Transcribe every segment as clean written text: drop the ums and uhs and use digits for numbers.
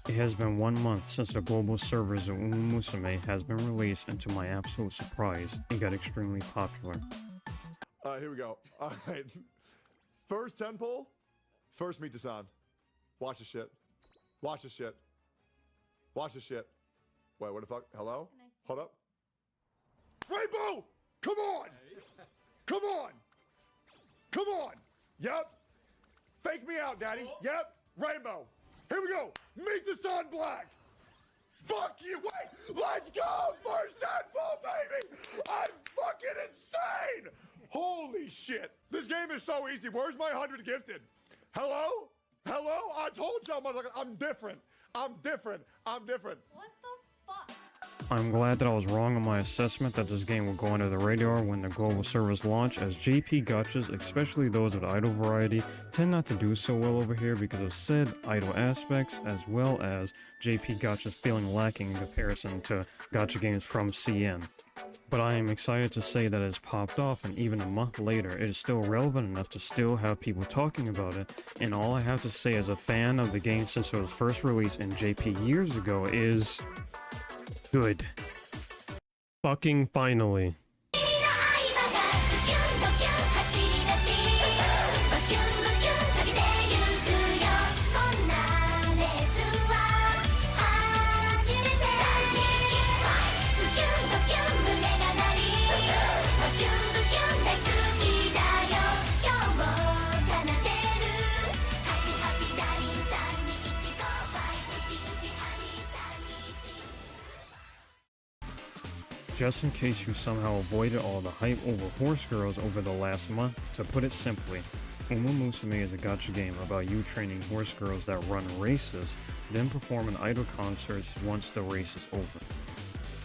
It has been 1 month since the global servers of Uma Musume has been released, and to my absolute surprise, it got extremely popular. Alright, here we go. Alright. First 10 pull. First meet Dasan. Watch this shit. Watch this shit. Watch this shit. Wait, what the fuck? Hello? Hold up. Rainbow! Come on! Come on! Come on! Yep. Fake me out, daddy. Yep. Rainbow. Here we go. Meet the sun black. Fuck you. Wait. Let's go. First Deadpool, baby. I'm fucking insane. Holy shit. This game is so easy. Where's my 100 gifted? Hello? Hello? I told y'all, motherfucker. I'm different. I'm different. I'm different. What the fuck? I'm glad that I was wrong on my assessment that this game will go under the radar when the global servers launch, as JP gachas, especially those of the idol variety, tend not to do so well over here because of said idol aspects, as well as JP gachas feeling lacking in comparison to gacha games from CN. But I am excited to say that it's popped off, and even a month later, it is still relevant enough to still have people talking about it, and all I have to say as a fan of the game since it was first released in JP years ago is... good. Fucking finally. Just in case you somehow avoided all the hype over horse girls over the last month, to put it simply, Uma Musume is a gacha game about you training horse girls that run races, then perform in idol concerts once the race is over.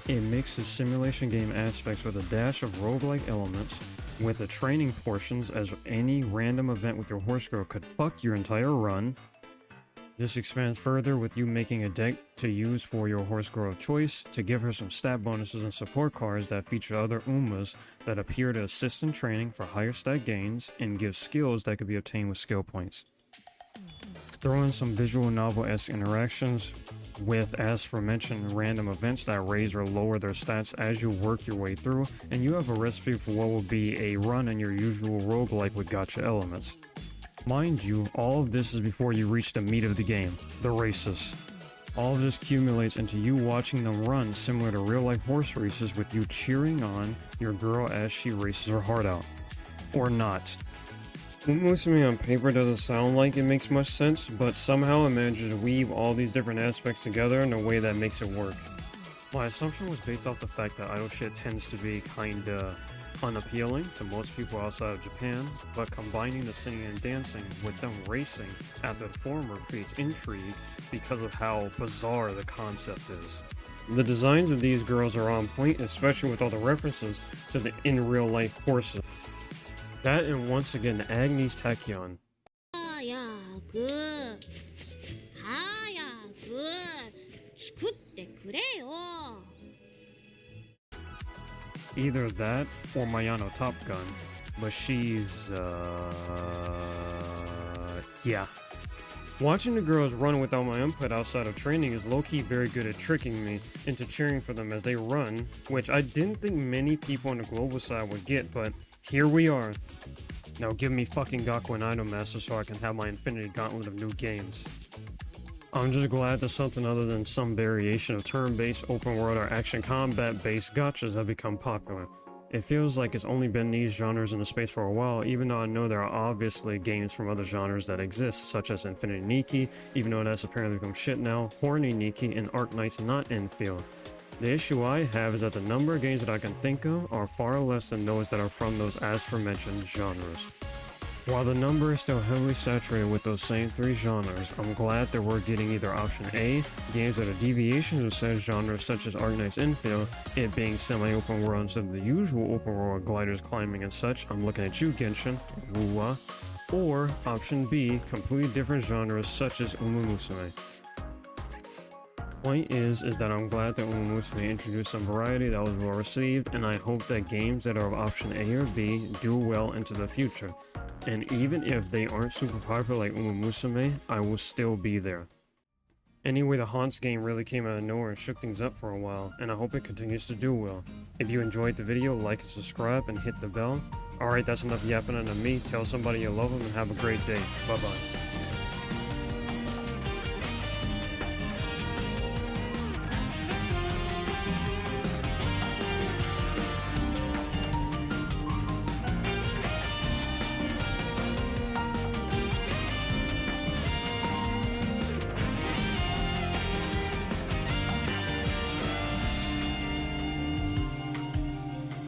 It mixes simulation game aspects with a dash of roguelike elements, with the training portions, as any random event with your horse girl could fuck your entire run. This expands further with you making a deck to use for your horse girl of choice to give her some stat bonuses and support cards that feature other Umas that appear to assist in training for higher stat gains and give skills that could be obtained with skill points. Throw in some visual novel-esque interactions with, as aforementioned, random events that raise or lower their stats as you work your way through, and you have a recipe for what will be a run in your usual roguelike with gacha elements. Mind you, all of this is before you reach the meat of the game, the races. All of this accumulates into you watching them run similar to real-life horse races, with you cheering on your girl as she races her heart out. Or not. Uma Musume on paper doesn't sound like it makes much sense, but somehow it manages to weave all these different aspects together in a way that makes it work. My assumption was based off the fact that idol shit tends to be kinda unappealing to most people outside of Japan, but combining the singing and dancing with them racing after the former creates intrigue because of how bizarre the concept is. The designs of these girls are on point, especially with all the references to the in real life horses. That, and once again Agnes Tachyon. Either that or Mayano Top Gun, but she's yeah. Watching the girls run without my input outside of training is low-key very good at tricking me into cheering for them as they run, which I didn't think many people on the global side would get, but here we are. Now give me fucking Gaku and Idol Master so I can have my infinity gauntlet of new games. I'm just glad that something other than some variation of turn-based, open-world, or action combat-based gachas have become popular. It feels like it's only been these genres in the space for a while, even though I know there are obviously games from other genres that exist, such as Infinity Nikki, even though that's apparently become shit now, Horny Nikki, and Arc Knight's not in field. The issue I have is that the number of games that I can think of are far less than those that are from those aforementioned genres. While the number is still heavily saturated with those same three genres, I'm glad that we're getting either option A, games that are deviations of said genres such as Arc Knight's Infield, it being semi-open world instead of the usual open world gliders climbing and such, I'm looking at you Genshin, woo-wah, or option B, completely different genres such as Uma Musume. Point is that I'm glad that Uma Musume introduced some variety that was well received, and I hope that games that are of option A or B do well into the future. And even if they aren't super popular like Uma Musume, I will still be there. Anyway, the Honse game really came out of nowhere and shook things up for a while, and I hope it continues to do well. If you enjoyed the video, like and subscribe and hit the bell. Alright, that's enough yapping on me. Tell somebody you love them and have a great day. Bye bye.